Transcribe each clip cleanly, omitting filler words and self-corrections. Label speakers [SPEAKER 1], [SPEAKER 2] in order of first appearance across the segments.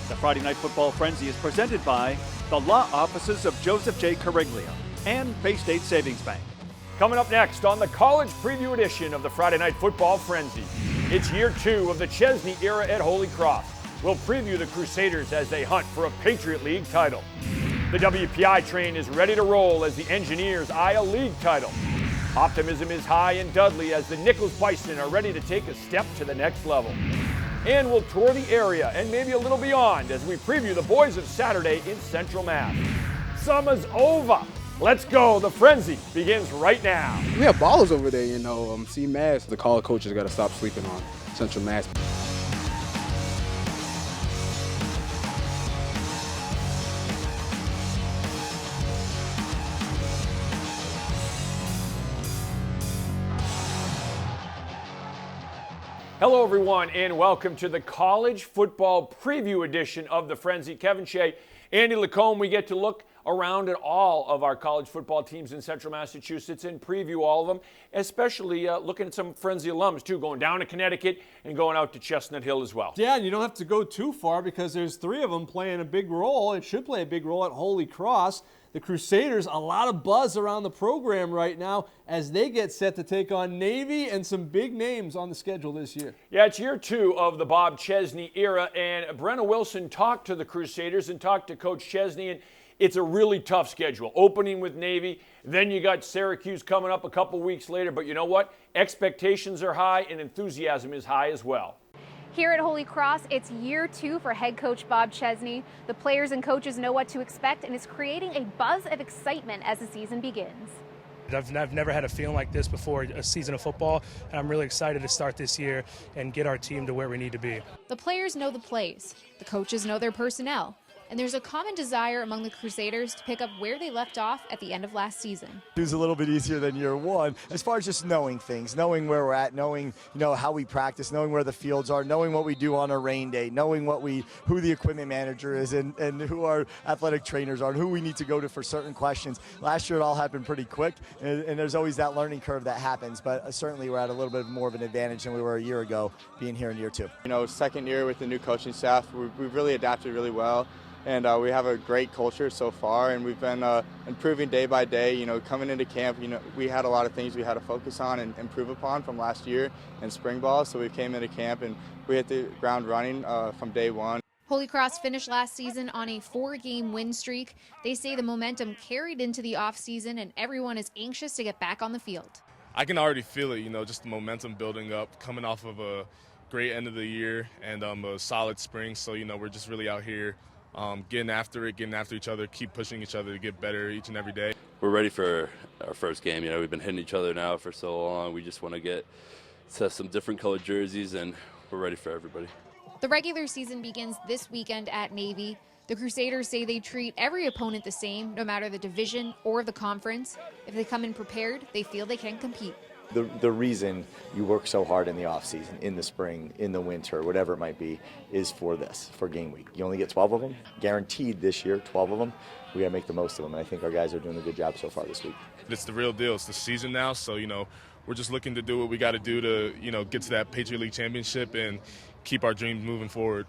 [SPEAKER 1] The Friday Night Football Frenzy is presented by the law offices of Joseph J. Cariglio and Bay State Savings Bank.
[SPEAKER 2] Coming up next on the College Preview edition of the Friday Night Football Frenzy. It's year 2 of the Chesney era at Holy Cross. We'll preview the Crusaders as they hunt for a Patriot League title. The WPI train is ready to roll as the Engineers eye a league title. Optimism is high in Dudley as the Nichols Bison are ready to take a step to the next level. And we'll tour the area and maybe a little beyond as we preview the boys of Saturday in Central Mass. Summer's over. Let's go. The frenzy begins right now.
[SPEAKER 3] We have ballers over there, CMass. The college coaches got to stop sleeping on Central Mass.
[SPEAKER 2] Hello, everyone, and welcome to the College Football Preview edition of the Frenzy. Kevin Shea, Andy Lacombe. We get to look around at all of our college football teams in Central Massachusetts and preview all of them, especially looking at some Frenzy alums, too, going down to Connecticut and going out to Chestnut Hill as well.
[SPEAKER 4] Yeah, and you don't have to go too far because there's 3 of them playing a big role and should play a big role at Holy Cross. The Crusaders, a lot of buzz around the program right now as they get set to take on Navy and some big names on the schedule this year.
[SPEAKER 2] Yeah, it's year 2 of the Bob Chesney era, and Brenna Wilson talked to the Crusaders and talked to Coach Chesney, and it's a really tough schedule. Opening with Navy, then you got Syracuse coming up a couple weeks later, but you know what? Expectations are high and enthusiasm is high as well.
[SPEAKER 5] Here at Holy Cross, it's year 2 for head coach Bob Chesney. The players and coaches know what to expect, and it's creating a buzz of excitement as the season begins.
[SPEAKER 6] I've never had a feeling like this before a season of football, and I'm really excited to start this year and get our team to where we need to be.
[SPEAKER 5] The players know the plays, the coaches know their personnel, and there's a common desire among the Crusaders to pick up where they left off at the end of last season.
[SPEAKER 7] It was a little bit easier than year 1 as far as just knowing things, knowing where we're at, knowing how we practice, knowing where the fields are, knowing what we do on a rain day, knowing who the equipment manager is and who our athletic trainers are and who we need to go to for certain questions. Last year it all happened pretty quick, and there's always that learning curve that happens, but certainly we're at a little bit more of an advantage than we were a year ago being here in year 2.
[SPEAKER 8] Second year with the new coaching staff, we've really adapted really well. And we have a great culture so far, and we've been improving day by day. Coming into camp, we had a lot of things we had to focus on and improve upon from last year in spring ball. So we came into camp and we hit the ground running from day 1.
[SPEAKER 5] Holy Cross finished last season on a 4-game win streak. They say the momentum carried into the offseason, and everyone is anxious to get back on the field.
[SPEAKER 9] I can already feel it, just the momentum building up, coming off of a great end of the year and a solid spring. So, we're just really out here. Getting after each other, keep pushing each other to get better each and every day.
[SPEAKER 10] We're ready for our first game. We've been hitting each other now for so long. We just want to get to some different colored jerseys, and we're ready for everybody.
[SPEAKER 5] The regular season begins this weekend at Navy. The Crusaders say they treat every opponent the same, no matter the division or the conference. If they come in prepared, they feel they can compete.
[SPEAKER 11] The reason you work so hard in the off season, in the spring, in the winter, whatever it might be, is for game week. You only get 12 of them, guaranteed this year, 12 of them. We got to make the most of them, and I think our guys are doing a good job so far this week.
[SPEAKER 9] It's the real deal. It's the season now, so, we're just looking to do what we got to do to, get to that Patriot League championship and keep our dreams moving forward.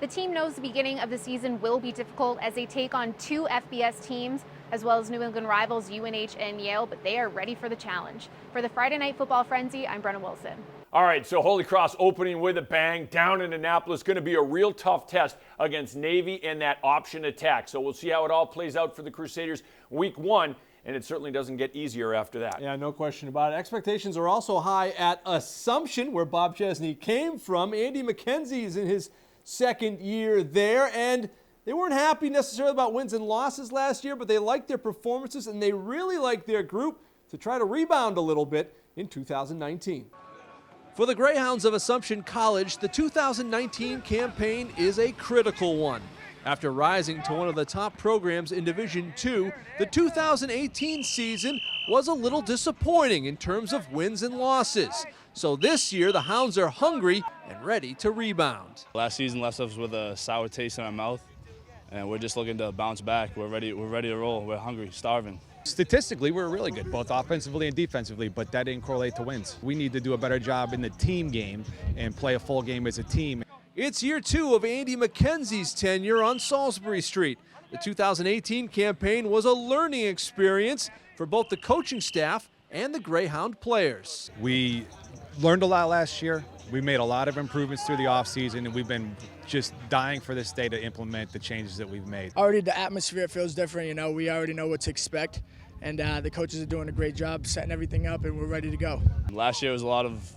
[SPEAKER 5] The team knows the beginning of the season will be difficult as they take on 2 FBS teams, as well as New England rivals UNH and Yale, but they are ready for the challenge. For the Friday Night Football Frenzy, I'm Brenna Wilson.
[SPEAKER 2] All right, so Holy Cross opening with a bang down in Annapolis. Going to be a real tough test against Navy and that option attack. So we'll see how it all plays out for the Crusaders week 1, and it certainly doesn't get easier after that.
[SPEAKER 4] Yeah, no question about it. Expectations are also high at Assumption, where Bob Chesney came from. Andy McKenzie is in his second year there, and they weren't happy necessarily about wins and losses last year, but they liked their performances, and they really liked their group to try to rebound a little bit in 2019.
[SPEAKER 12] For the Greyhounds of Assumption College, the 2019 campaign is a critical one. After rising to one of the top programs in Division II, the 2018 season was a little disappointing in terms of wins and losses. So this year, the Hounds are hungry and ready to rebound.
[SPEAKER 13] Last season left us with a sour taste in our mouth, and we're just looking to bounce back. We're ready to roll. We're hungry, starving.
[SPEAKER 14] Statistically, we're really good, both offensively and defensively, but that didn't correlate to wins. We need to do a better job in the team game and play a full game as a team.
[SPEAKER 12] It's year 2 of Andy McKenzie's tenure on Salisbury Street. The 2018 campaign was a learning experience for both the coaching staff and the Greyhound players.
[SPEAKER 14] We learned a lot last year. We made a lot of improvements through the offseason, and we've been just dying for this day to implement the changes that we've made.
[SPEAKER 15] Already the atmosphere feels different, you know, we already know what to expect, and the coaches are doing a great job setting everything up, and we're ready to go.
[SPEAKER 13] Last year was a lot of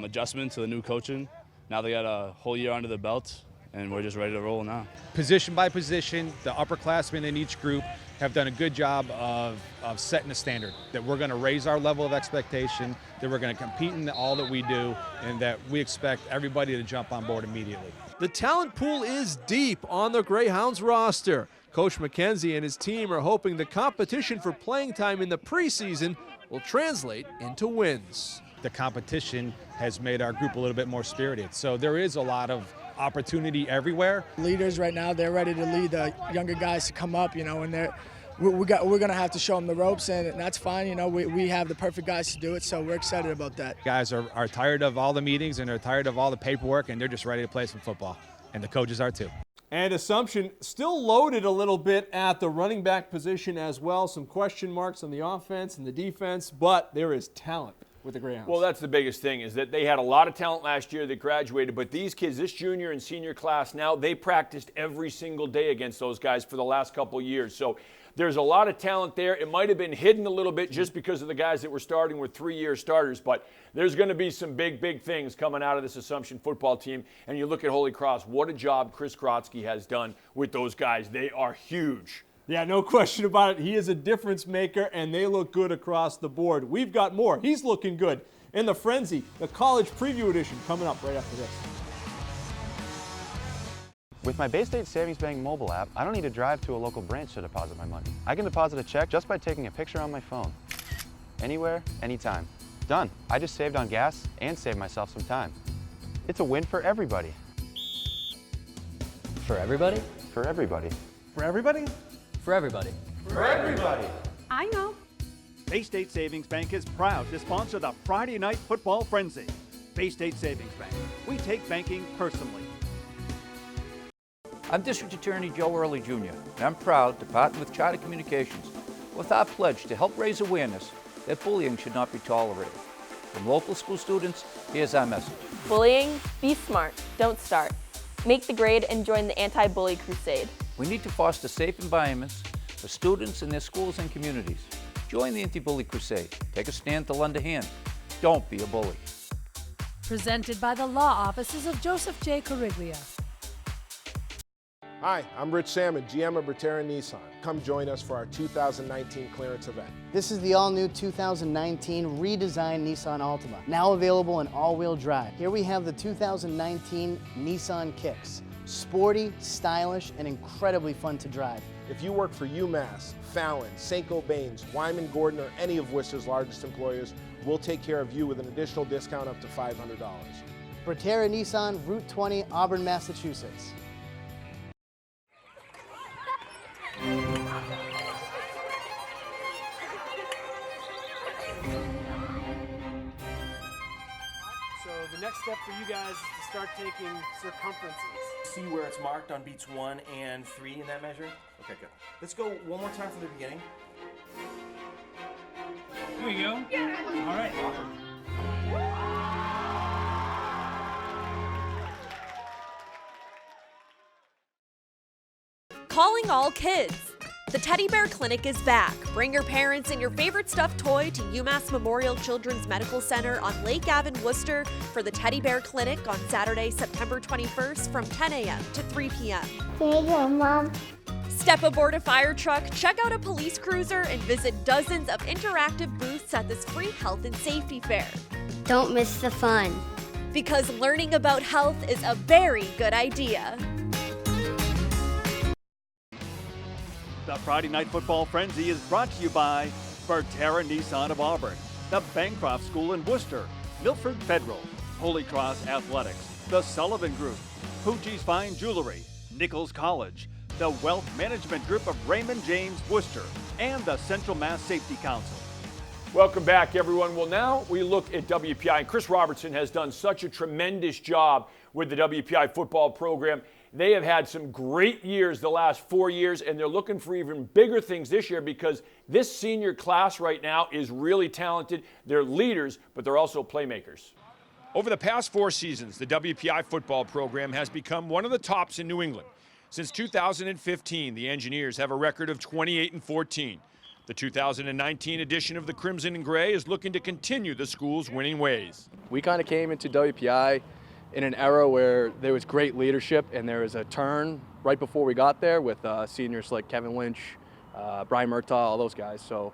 [SPEAKER 13] adjustment to the new coaching. Now they got a whole year under the belt, and we're just ready to roll now.
[SPEAKER 14] Position by position, the upperclassmen in each group have done a good job of setting a standard, that we're going to raise our level of expectation, that we're going to compete in all that we do, and that we expect everybody to jump on board immediately.
[SPEAKER 12] The talent pool is deep on the Greyhounds roster. Coach McKenzie and his team are hoping the competition for playing time in the preseason will translate into wins.
[SPEAKER 14] The competition has made our group a little bit more spirited, so there is a lot of opportunity everywhere.
[SPEAKER 15] Leaders right now, they're ready to lead the younger guys to come up, you know, and we're going to have to show them the ropes, and that's fine. You know, we have the perfect guys to do it, so we're excited about that.
[SPEAKER 14] Guys are tired of all the meetings, and they're tired of all the paperwork, and they're just ready to play some football, and the coaches are too.
[SPEAKER 4] And Assumption still loaded a little bit at the running back position as well. Some question marks on the offense and the defense, but there is talent with the Greyhounds.
[SPEAKER 2] Well, that's the biggest thing, is that they had a lot of talent last year that graduated, but these kids, this junior and senior class now, they practiced every single day against those guys for the last couple of years. So there's a lot of talent there. It might have been hidden a little bit just because of the guys that were starting were 3-year starters, but there's going to be some big things coming out of this Assumption football team. And you look at Holy Cross, what a job Chris Krotsky has done with those guys. They are huge.
[SPEAKER 4] Yeah, no question about it. He is a difference maker, and they look good across the board. We've got more. He's looking good. In the Frenzy, the College Preview Edition, coming up right after this.
[SPEAKER 16] With my Bay State Savings Bank mobile app, I don't need to drive to a local branch to deposit my money. I can deposit a check just by taking a picture on my phone. Anywhere, anytime. Done. I just saved on gas and saved myself some time. It's a win for everybody.
[SPEAKER 17] For everybody?
[SPEAKER 16] For everybody.
[SPEAKER 4] For everybody?
[SPEAKER 17] For everybody.
[SPEAKER 16] For everybody.
[SPEAKER 5] I know.
[SPEAKER 1] Bay State Savings Bank is proud to sponsor the Friday Night Football Frenzy. Bay State Savings Bank. We take banking personally.
[SPEAKER 18] I'm District Attorney Joe Early Jr., and I'm proud to partner with Charter Communications with our pledge to help raise awareness that bullying should not be tolerated. From local school students, here's our message.
[SPEAKER 19] Bullying? Be smart. Don't start. Make the grade and join the anti-bully crusade.
[SPEAKER 18] We need to foster safe environments for students in their schools and communities. Join the anti-bully crusade. Take a stand to lend a hand. Don't be a bully.
[SPEAKER 20] Presented by the law offices of Joseph J. Cariglia.
[SPEAKER 21] Hi, I'm Rich Salmon, GM of Becker Nissan. Come join us for our 2019 clearance event.
[SPEAKER 22] This is the all-new 2019 redesigned Nissan Altima, now available in all-wheel drive. Here we have the 2019 Nissan Kicks. Sporty, stylish, and incredibly fun to drive.
[SPEAKER 21] If you work for UMass, Fallon, St. Gobain's, Wyman Gordon, or any of Worcester's largest employers, we'll take care of you with an additional discount up to $500.
[SPEAKER 22] Becker Nissan, Route 20, Auburn, Massachusetts.
[SPEAKER 23] So the next step for you guys is to start taking circumferences. See where it's marked on beats 1 and 3 in that measure? Okay, good. Let's go one more time from the beginning. Here we go. Yeah. All right.
[SPEAKER 24] Calling all kids. The Teddy Bear Clinic is back. Bring your parents and your favorite stuffed toy to UMass Memorial Children's Medical Center on Lake Ave in Worcester for the Teddy Bear Clinic on Saturday, September 21st from 10 a.m. to 3 p.m.
[SPEAKER 25] There you go, Mom.
[SPEAKER 24] Step aboard a fire truck, check out a police cruiser, and visit dozens of interactive booths at this free health and safety fair.
[SPEAKER 25] Don't miss the fun.
[SPEAKER 24] Because learning about health is a very good idea.
[SPEAKER 1] The Friday Night Football Frenzy is brought to you by Becker Nissan of Auburn, the Bancroft School in Worcester, Milford Federal, Holy Cross Athletics, the Sullivan Group, Fuji's Fine Jewelry, Nichols College, the Wealth Management Group of Raymond James Worcester, and the Central Mass Safety Council.
[SPEAKER 2] Welcome back, everyone. Well, now we look at WPI, and Chris Robertson has done such a tremendous job with the WPI football program. They have had some great years the last 4 years, and they're looking for even bigger things this year because this senior class right now is really talented. They're leaders, but they're also playmakers. Over the past 4 seasons, the WPI football program has become one of the tops in New England. Since 2015, the Engineers have a record of 28-14. The 2019 edition of the Crimson and Gray is looking to continue the school's winning ways.
[SPEAKER 3] We kind of came into WPI in an era where there was great leadership, and there was a turn right before we got there with seniors like Kevin Lynch, Brian Murtaugh, all those guys. So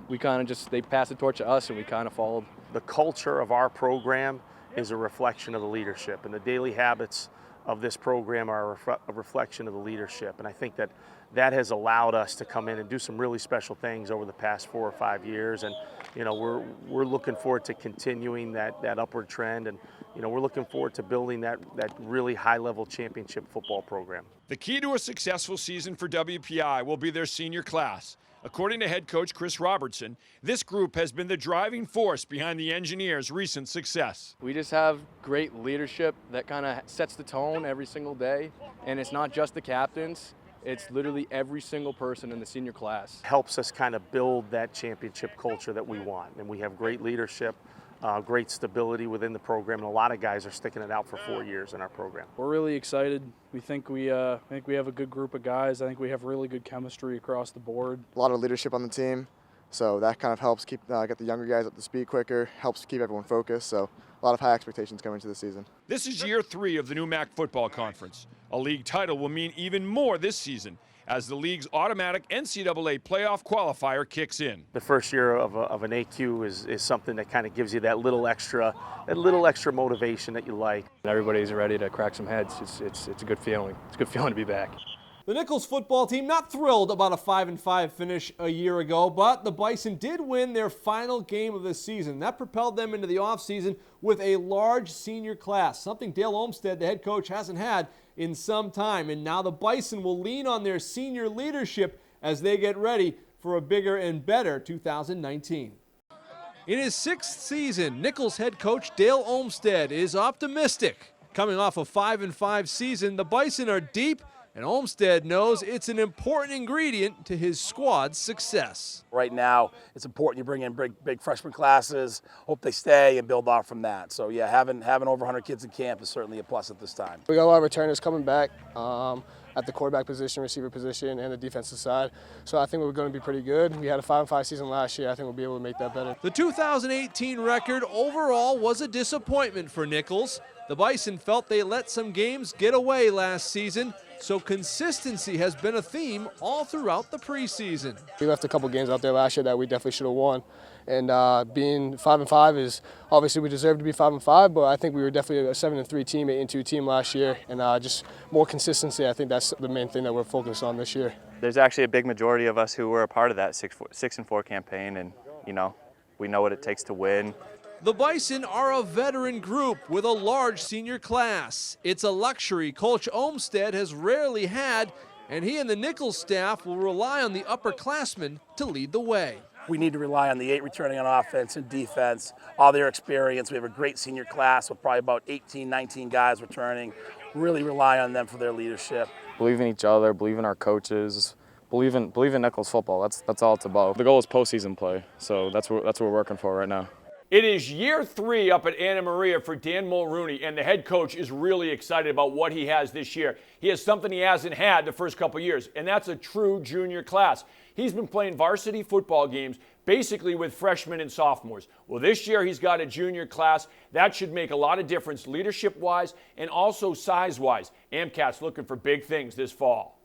[SPEAKER 3] we kind of just, they passed the torch to us, and we kind of followed.
[SPEAKER 6] The culture of our program is a reflection of the leadership, and the daily habits of this program are a reflection of the leadership. And I think that has allowed us to come in and do some really special things over the past 4 or 5 years. And we're looking forward to continuing that upward trend, and we're looking forward to building that really high-level championship football program.
[SPEAKER 2] The key to a successful season for WPI will be their senior class. According to head coach Chris Robertson, this group has been the driving force behind the Engineers' recent success.
[SPEAKER 3] We just have great leadership that kind of sets the tone every single day, and it's not just the captains. It's literally every single person in the senior class.
[SPEAKER 6] Helps us kind of build that championship culture that we want, and we have great leadership, great stability within the program, and a lot of guys are sticking it out for 4 years in our program.
[SPEAKER 7] We're really excited. We think we have a good group of guys. I think we have really good chemistry across the board.
[SPEAKER 8] A lot of leadership on the team, so that kind of helps keep get the younger guys up to speed quicker, helps keep everyone focused. So a lot of high expectations coming into the season.
[SPEAKER 2] This is year 3 of the new MAC football conference. A league title will mean even more this season as the league's automatic NCAA playoff qualifier kicks in.
[SPEAKER 6] The first year of an AQ is something that kind of gives you that little extra motivation that you like.
[SPEAKER 3] Everybody's ready to crack some heads. It's a good feeling. It's a good feeling to be back.
[SPEAKER 4] The Nichols football team not thrilled about a 5-5 finish a year ago, but the Bison did win their final game of the season. That propelled them into the offseason with a large senior class, something Dale Olmstead, the head coach, hasn't had in some time. And now the Bison will lean on their senior leadership as they get ready for a bigger and better 2019.
[SPEAKER 12] In his 6th season, Nichols head coach Dale Olmstead is optimistic. Coming off a 5-5 season, the Bison are deep, and Olmstead knows it's an important ingredient to his squad's success.
[SPEAKER 17] Right now, it's important you bring in big freshman classes, hope they stay, and build off from that. So yeah, having over 100 kids in camp is certainly a plus at this time.
[SPEAKER 8] We got a lot of returners coming back at the quarterback position, receiver position, and the defensive side. So I think we're going to be pretty good. We had a 5-5 season last year. I think we'll be able to make that better.
[SPEAKER 12] The 2018 record overall was a disappointment for Nichols. The Bison felt they let some games get away last season, so consistency has been a theme all throughout the preseason.
[SPEAKER 8] We left a couple games out there last year that we definitely should have won. And being 5-5 is, obviously we deserve to be 5-5, but I think we were definitely a 7-3 team, 8-2 team last year. And just more consistency, I think that's the main thing that we're focused on this year.
[SPEAKER 26] There's actually a big majority of us who were a part of that 6-4 campaign, and we know what it takes to win.
[SPEAKER 12] The Bison are a veteran group with a large senior class. It's a luxury Coach Olmstead has rarely had, and he and the Nichols staff will rely on the upperclassmen to lead the way.
[SPEAKER 17] We need to rely on the 8 returning on offense and defense, all their experience. We have a great senior class with probably about 18, 19 guys returning. Really rely on them for their leadership.
[SPEAKER 3] Believe in each other, believe in our coaches, believe in Nichols football. That's all it's about. The goal is postseason play, so that's what we're working for right now.
[SPEAKER 2] It is year 3 up at Anna Maria for Dan Mulrooney, and the head coach is really excited about what he has this year. He has something he hasn't had the first couple years, and that's a true junior class. He's been playing varsity football games basically with freshmen and sophomores. Well, this year he's got a junior class. That should make a lot of difference leadership-wise and also size-wise. Amcats looking for big things this fall.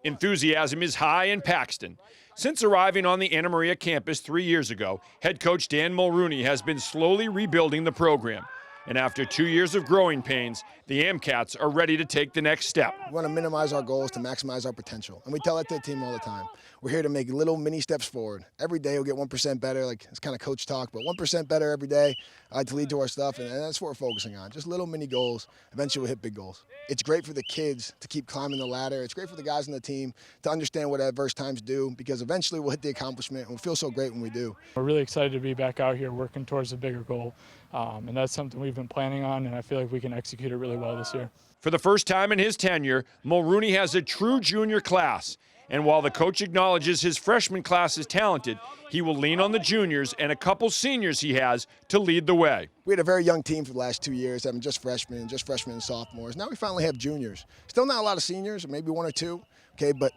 [SPEAKER 2] Enthusiasm is high in Paxton. Since arriving on the Anna Maria campus 3 years ago, head coach Dan Mulrooney has been slowly rebuilding the program. And after 2 years of growing pains, the Amcats are ready to take the next step.
[SPEAKER 9] We want to minimize our goals to maximize our potential. And we tell that to the team all the time. We're here to make little mini steps forward. Every day we'll get 1% better, like it's kind of coach talk, but 1% better every day to lead to our stuff. And that's what we're focusing on. Just little mini goals. Eventually we'll hit big goals. It's great for the kids to keep climbing the ladder. It's great for the guys on the team to understand what adverse times do, because eventually we'll hit the accomplishment and we'll feel so great when we do.
[SPEAKER 7] We're really excited to be back out here working towards a bigger goal. And that's something we've been planning on, and I feel like we can execute it really well this year.
[SPEAKER 2] For the first time in his tenure, Mulrooney has a true junior class. And while the coach acknowledges his freshman class is talented, he will lean on the juniors and a couple seniors he has to lead the way.
[SPEAKER 9] We had a very young team for the last 2 years, having just freshmen and sophomores. Now we finally have juniors. Still not a lot of seniors, maybe one or two, okay, but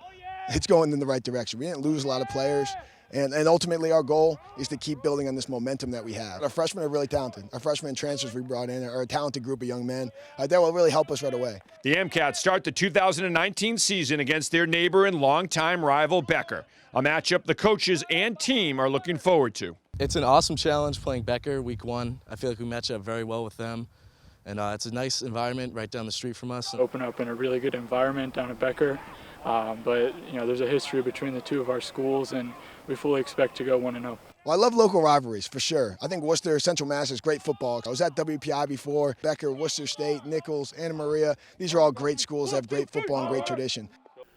[SPEAKER 9] it's going in the right direction. We didn't lose a lot of players. And ultimately our goal is to keep building on this momentum that we have. Our freshmen are really talented. Our freshmen and transfers we brought in are a talented group of young men that will really help us right away.
[SPEAKER 2] The Amcats start the 2019 season against their neighbor and longtime rival Becker, a matchup the coaches and team are looking forward to.
[SPEAKER 10] It's an awesome challenge playing Becker week 1. I feel like we match up very well with them. And it's a nice environment right down the street from us.
[SPEAKER 7] Open up in a really good environment down at Becker. But there's a history between the two of our schools, and we fully expect to go 1-0.
[SPEAKER 9] Well, I love local rivalries, for sure. I think Worcester, Central Mass is great football. I was at WPI before. Becker, Worcester State, Nichols, Anna Maria. These are all great schools that have great football and great tradition.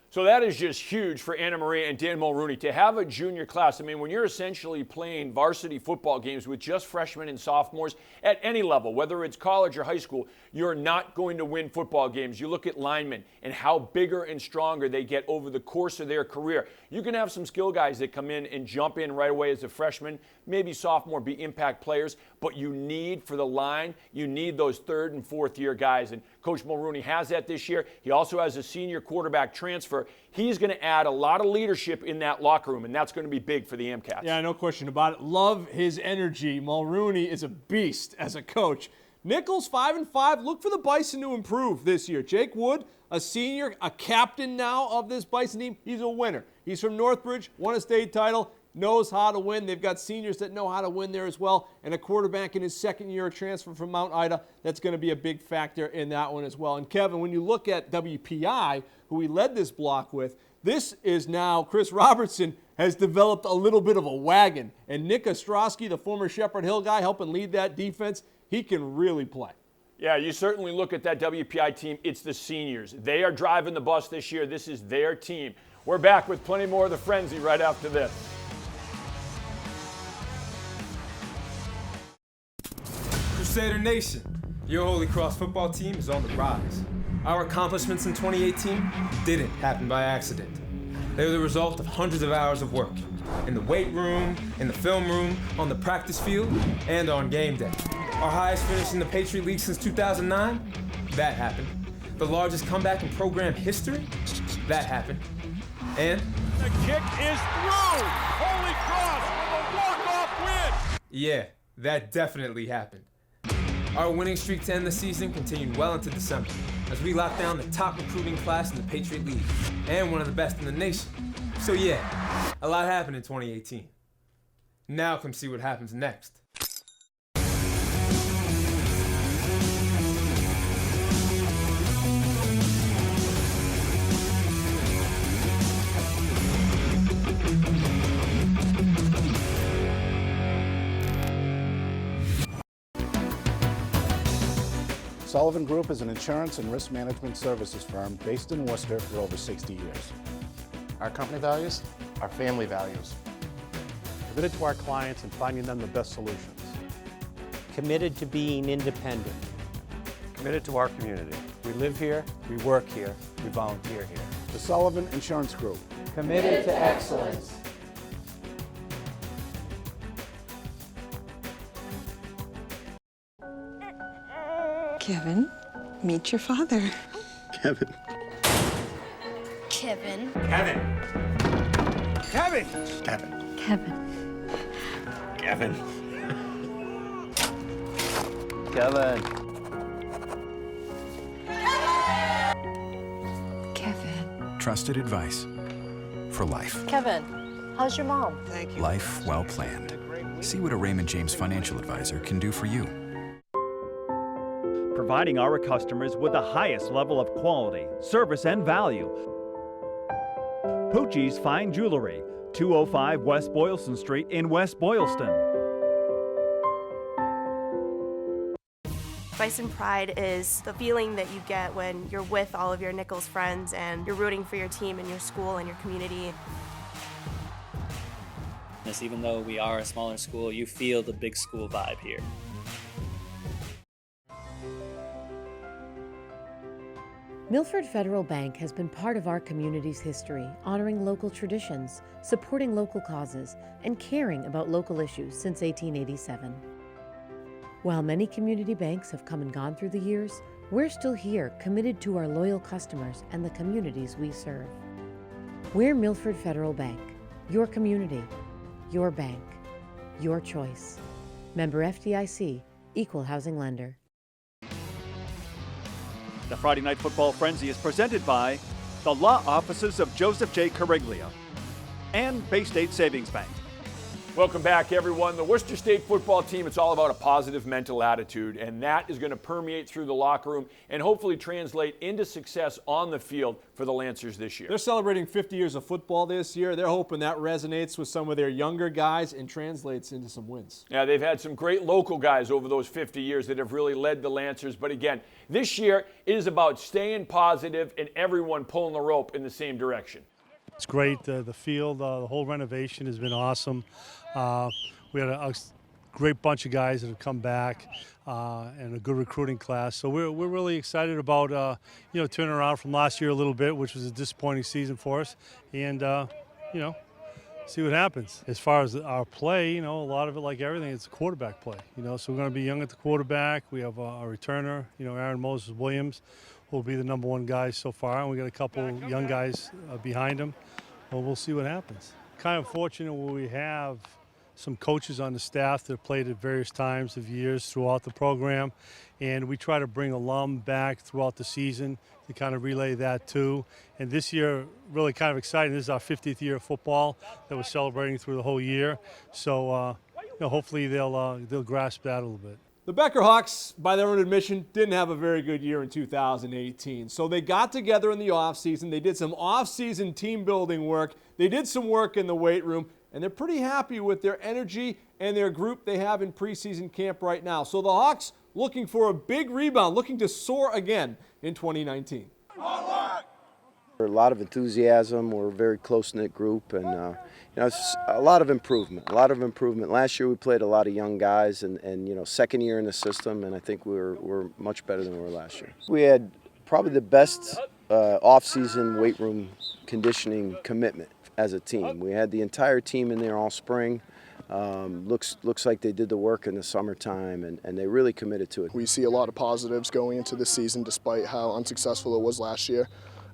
[SPEAKER 2] So that is just huge for Anna Maria and Dan Mulrooney to have a junior class. I mean, when you're essentially playing varsity football games with just freshmen and sophomores at any level, whether it's college or high school, you're not going to win football games. You look at linemen and how bigger and stronger they get over the course of their career. You can have some skill guys that come in and jump in right away as a freshman, maybe sophomore, be impact players, but you need for the line, you need those third and fourth year guys. And Coach Mulrooney has that this year. He also has a senior quarterback transfer. He's going to add a lot of leadership in that locker room, and that's going to be big for the Amcats.
[SPEAKER 4] Yeah, no question about it. Love his energy. Mulrooney is a beast as a coach. Nichols 5-5. Look for the Bison to improve this year. Jake Wood, a senior, a captain now of this Bison team. He's a winner. He's from Northbridge, won a state title, knows how to win. They've got seniors that know how to win there as well, and a quarterback in his second year, a transfer from Mount Ida. That's going to be a big factor in that one as well. And Kevin, when you look at WPI, who we led this block with, this is now Chris Robertson has developed a little bit of a wagon. And Nick Ostrowski, the former Shepherd Hill guy, helping lead that defense, he can really play.
[SPEAKER 2] Yeah, you certainly look at that WPI team. It's the seniors. They are driving the bus this year. This is their team. We're back with plenty more of the Frenzy right after this.
[SPEAKER 11] Crusader Nation, your Holy Cross football team is on the rise. Our accomplishments in 2018 didn't happen by accident. They were the result of hundreds of hours of work in the weight room, in the film room, on the practice field, and on game day. Our highest finish in the Patriot League since 2009? That happened. The largest comeback in program history? That happened. And
[SPEAKER 2] the kick is through! Holy Cross with a walk-off win!
[SPEAKER 11] Yeah, that definitely happened. Our winning streak to end the season continued well into December as we locked down the top recruiting class in the Patriot League and one of the best in the nation. So yeah, a lot happened in 2018. Now come see what happens next.
[SPEAKER 13] Sullivan Group is an insurance and risk management services firm based in Worcester for over 60 years.
[SPEAKER 14] Our company values? Our family values.
[SPEAKER 15] Committed to our clients and finding them the best solutions.
[SPEAKER 27] Committed to being independent.
[SPEAKER 15] Committed to our community.
[SPEAKER 27] We live here, we work here, we volunteer here.
[SPEAKER 13] The Sullivan Insurance Group.
[SPEAKER 27] Committed to excellence.
[SPEAKER 28] Kevin, meet your father.
[SPEAKER 14] Kevin.
[SPEAKER 28] Kevin.
[SPEAKER 14] Kevin.
[SPEAKER 15] Kevin.
[SPEAKER 14] Kevin.
[SPEAKER 28] Kevin.
[SPEAKER 14] Kevin.
[SPEAKER 15] Kevin.
[SPEAKER 28] Kevin.
[SPEAKER 29] Trusted advice for life.
[SPEAKER 28] Kevin, how's your mom?
[SPEAKER 29] Thank you. Life well planned. See what a Raymond James financial advisor can do for you.
[SPEAKER 1] providing our customers with the highest level of quality, service, and value. Pucci's Fine Jewelry, 205 West Boylston Street in West Boylston.
[SPEAKER 5] Bison Pride is the feeling that you get when you're with all of your Nichols friends and you're rooting for your team and your school and your community.
[SPEAKER 16] Even though we are a smaller school, you feel the big school vibe here.
[SPEAKER 18] Milford Federal Bank has been part of our community's history, honoring local traditions, supporting local causes, and caring about local issues since 1887. While many community banks have come and gone through the years, we're still here, committed to our loyal customers and the communities we serve. We're Milford Federal Bank, your community, your bank, your choice. Member FDIC, Equal Housing Lender.
[SPEAKER 1] The Friday Night Football Frenzy is presented by the law offices of Joseph J. Cariglia and Bay State Savings Bank.
[SPEAKER 2] Welcome back, everyone. The Worcester State football team, it's all about a positive mental attitude, and that is going to permeate through the locker room and hopefully translate into success on the field for the Lancers this year.
[SPEAKER 4] They're celebrating 50 years of football this year. They're hoping that resonates with some of their younger guys and translates into some wins.
[SPEAKER 2] Yeah, they've had some great local guys over those 50 years that have really led the Lancers, but again, this year it is about staying positive and everyone pulling the rope in the same direction.
[SPEAKER 15] It's great. The field, the whole renovation has been awesome. We had a great bunch of guys that have come back and a good recruiting class. So we're really excited about turning around from last year a little bit, which was a disappointing season for us, and see what happens. As far as our play, a lot of it, like everything, it's quarterback play. So we're going to be young at the quarterback. We have a returner, Aaron Moses Williams, who will be the number one guy so far, and we got a couple young guys behind him. Well, we'll see what happens. Kind of fortunate where we have some coaches on the staff that have played at various times of years throughout the program, and we try to bring alum back throughout the season to kind of relay that too. And this year, really kind of exciting. This is our 50th year of football that we're celebrating through the whole year. So hopefully they'll grasp that a little bit.
[SPEAKER 4] The Becker Hawks, by their own admission, didn't have a very good year in 2018. So they got together in the offseason. They did some off-season team building work. They did some work in the weight room, and they're pretty happy with their energy and their group they have in preseason camp right now. So the Hawks looking for a big rebound, looking to soar again in 2019.
[SPEAKER 19] A lot of enthusiasm. We're a very close-knit group, and it's a lot of improvement. Last year we played a lot of young guys, and second year in the system, and I think we're much better than we were last year. We had probably the best off-season weight room conditioning commitment as a team. We had the entire team in there all spring. Looks like they did the work in the summertime, and they really committed to it.
[SPEAKER 8] We see a lot of positives going into this season despite how unsuccessful it was last year,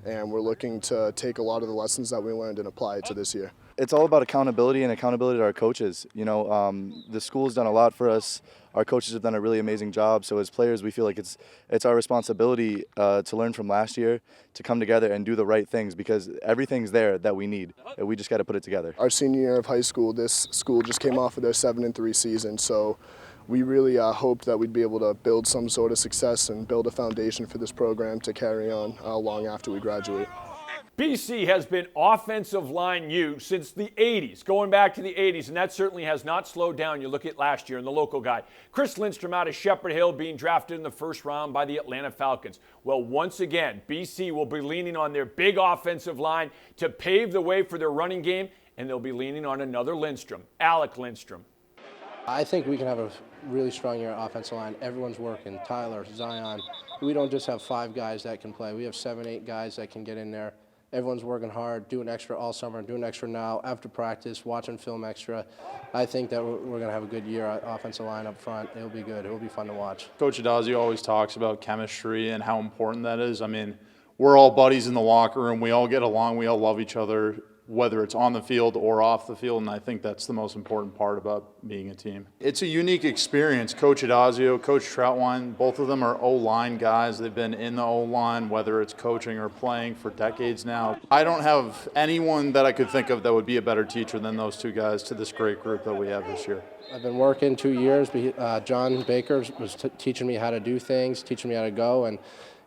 [SPEAKER 8] and we're looking to take a lot of the lessons that we learned and apply it to this year.
[SPEAKER 20] It's all about accountability and accountability to our coaches. The school's done a lot for us. Our coaches have done a really amazing job. So as players, we feel like it's our responsibility to learn from last year, to come together and do the right things, because everything's there that we need. We just got to put it together.
[SPEAKER 8] Our senior year of high school, this school just came off of their 7-3 season. So we really hoped that we'd be able to build some sort of success and build a foundation for this program to carry on long after we graduate.
[SPEAKER 2] BC has been offensive line U since the 80s, going back to the 80s, and that certainly has not slowed down. You look at last year and the local guy, Chris Lindstrom out of Shepherd Hill, being drafted in the first round by the Atlanta Falcons. Well, once again, BC will be leaning on their big offensive line to pave the way for their running game, and they'll be leaning on another Lindstrom, Alec Lindstrom.
[SPEAKER 21] I think we can have a really strong year at offensive line. Everyone's working. Tyler, Zion. We don't just have 5 guys that can play. We have 7, 8 guys that can get in there. Everyone's working hard, doing extra all summer, doing extra now, after practice, watching film extra. I think that we're going to have a good year at offensive line up front. It'll be good. It'll be fun to watch.
[SPEAKER 22] Coach Adazio always talks about chemistry and how important that is. I mean, we're all buddies in the locker room. We all get along. We all love each other. whether it's on the field or off the field, and I think that's the most important part about being a team. It's a unique experience. Coach Adazio, Coach Troutwine, both of them are O-line guys. They've been in the O-line, whether it's coaching or playing, for decades now. I don't have anyone that I could think of that would be a better teacher than those two guys to this great group that we have this year.
[SPEAKER 21] I've been working 2 years. John Becker was teaching me how to do things, teaching me how to go, and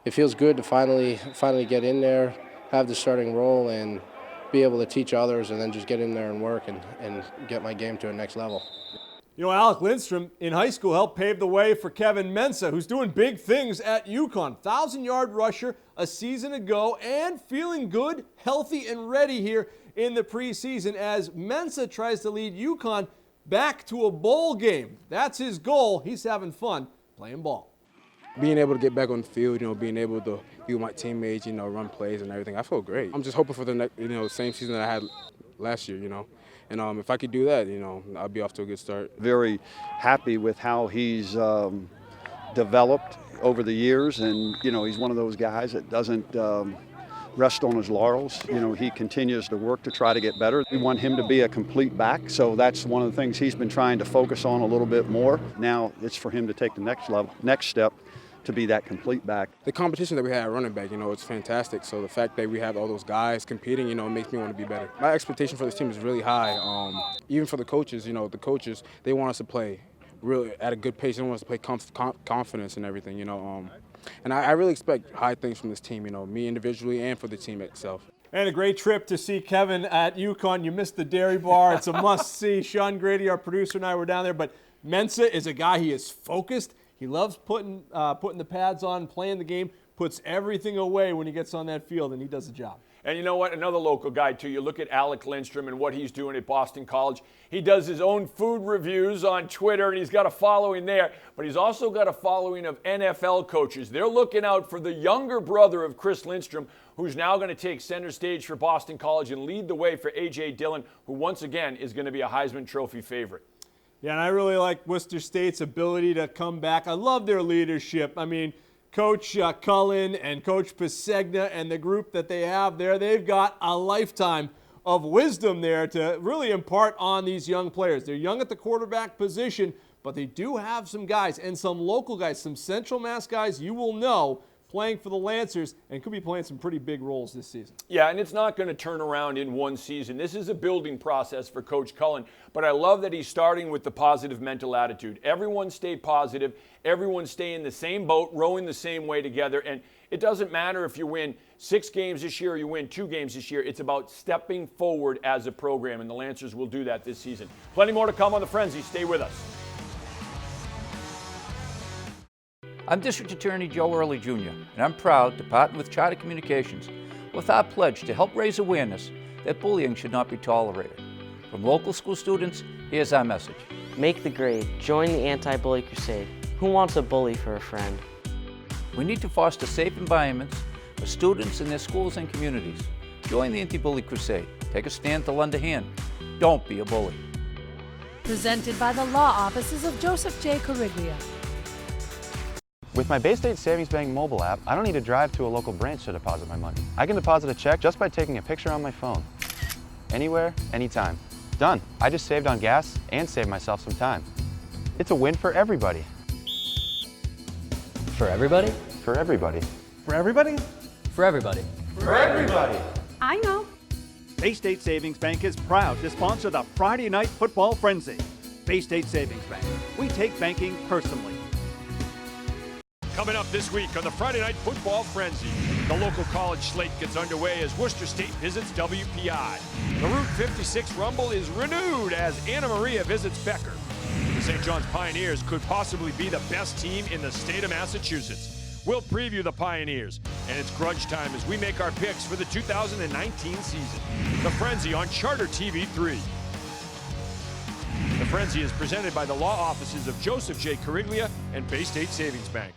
[SPEAKER 21] it feels good to finally get in there, have the starting role, and be able to teach others, and then just get in there and work and get my game to a next level.
[SPEAKER 4] You know, Alec Lindstrom in high school helped pave the way for Kevin Mensah, who's doing big things at UConn. 1,000-yard rusher a season ago and feeling good, healthy, and ready here in the preseason as Mensah tries to lead UConn back to a bowl game. That's his goal. He's having fun playing ball.
[SPEAKER 3] Being able to get back on the field, being able to be with my teammates, run plays and everything, I feel great. I'm just hoping for the next, same season that I had last year, And if I could do that, I'll be off to a good start.
[SPEAKER 6] Very happy with how he's developed over the years, and he's one of those guys that doesn't rest on his laurels. He continues to work to try to get better. We want him to be a complete back, so that's one of the things he's been trying to focus on a little bit more. Now it's for him to take the next step to be that complete back.
[SPEAKER 3] The competition that we had at running back, it's fantastic. So the fact that we have all those guys competing, makes me want to be better. My expectation for this team is really high. Even for the coaches, they want us to play really at a good pace. They want us to play confidence and everything, And I really expect high things from this team, me individually and for the team itself.
[SPEAKER 4] And a great trip to see Kevin at UConn. You missed the Dairy Bar. It's a must-see. Sean Grady, our producer, and I were down there. But Mensah is a guy, he is focused. He loves putting the pads on, playing the game, puts everything away when he gets on that field, and he does the job.
[SPEAKER 2] And you know what? Another local guy, too. You look at Alec Lindstrom and what he's doing at Boston College. He does his own food reviews on Twitter, and he's got a following there. But he's also got a following of NFL coaches. They're looking out for the younger brother of Chris Lindstrom, who's now going to take center stage for Boston College and lead the way for A.J. Dillon, who once again is going to be a Heisman Trophy favorite.
[SPEAKER 4] Yeah, and I really like Worcester State's ability to come back. I love their leadership. I mean, Coach Cullen and Coach Pisegna and the group that they have there, they've got a lifetime of wisdom there to really impart on these young players. They're young at the quarterback position, but they do have some guys and some local guys, some Central Mass guys you will know playing for the Lancers and could be playing some pretty big roles this season.
[SPEAKER 2] Yeah, and it's not going to turn around in one season. This is a building process for Coach Cullen, but I love that he's starting with the positive mental attitude. Everyone stay positive. Everyone stay in the same boat, rowing the same way together, and it doesn't matter if you win 6 games this year or you win 2 games this year. It's about stepping forward as a program, and the Lancers will do that this season. Plenty more to come on the Frenzy. Stay with us.
[SPEAKER 10] I'm District Attorney Joe Early Jr., and I'm proud to partner with Charter Communications with our pledge to help raise awareness that bullying should not be tolerated. From local school students, here's our message.
[SPEAKER 12] Make the grade. Join the anti-bully crusade. Who wants a bully for a friend?
[SPEAKER 10] We need to foster safe environments for students in their schools and communities. Join the anti-bully crusade. Take a stand to lend a hand. Don't be a bully.
[SPEAKER 17] Presented by the law offices of Joseph J. Corriglia.
[SPEAKER 23] With my Bay State Savings Bank mobile app, I don't need to drive to a local branch to deposit my money. I can deposit a check just by taking a picture on my phone. Anywhere, anytime. Done. I just saved on gas and saved myself some time. It's a win for everybody.
[SPEAKER 24] For everybody?
[SPEAKER 23] For everybody.
[SPEAKER 24] For everybody? For everybody.
[SPEAKER 23] For everybody.
[SPEAKER 17] I know.
[SPEAKER 1] Bay State Savings Bank is proud to sponsor the Friday Night Football Frenzy. Bay State Savings Bank. We take banking personally.
[SPEAKER 2] Coming up this week on the Friday Night Football Frenzy, the local college slate gets underway as Worcester State visits WPI. The Route 56 Rumble is renewed as Anna Maria visits Becker. The St. John's Pioneers could possibly be the best team in the state of Massachusetts. We'll preview the Pioneers, and it's grudge time as we make our picks for the 2019 season. The Frenzy on Charter TV 3. The Frenzy is presented by the law offices of Joseph J. Corriglia and Bay State Savings Bank.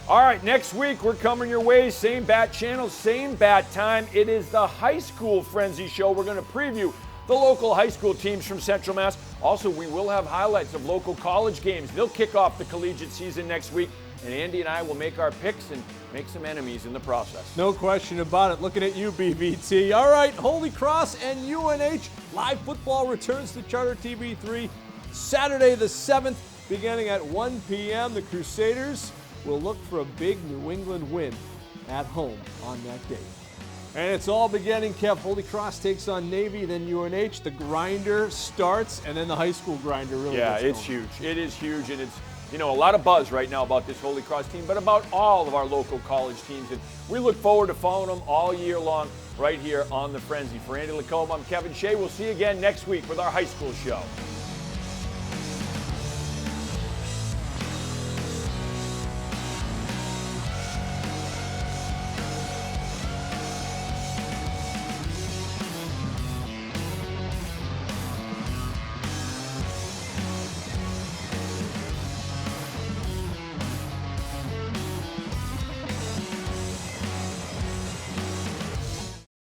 [SPEAKER 2] All right, next week we're coming your way. Same bat channel, same bat time. It is the High School Frenzy Show. We're going to preview the local high school teams from Central Mass. Also, we will have highlights of local college games. They'll kick off the collegiate season next week. and Andy and I will make our picks and make some enemies in the process.
[SPEAKER 4] No question about it. Looking at you, BVT. All right, Holy Cross and UNH. Live football returns to Charter TV 3 Saturday the 7th, beginning at 1 p.m. The Crusaders will look for a big New England win at home on that day. And it's all beginning, Kev. Holy Cross takes on Navy, then UNH. The grinder starts, and then the high school grinder really gets
[SPEAKER 2] it's
[SPEAKER 4] going.
[SPEAKER 2] huge. It is huge, and it's, you know, a lot of buzz right now about this Holy Cross team, but about all of our local college teams. And we look forward to following them all year long right here on the Frenzy. For Andy Lacombe, I'm Kevin Shea. We'll see you again next week with our high school show.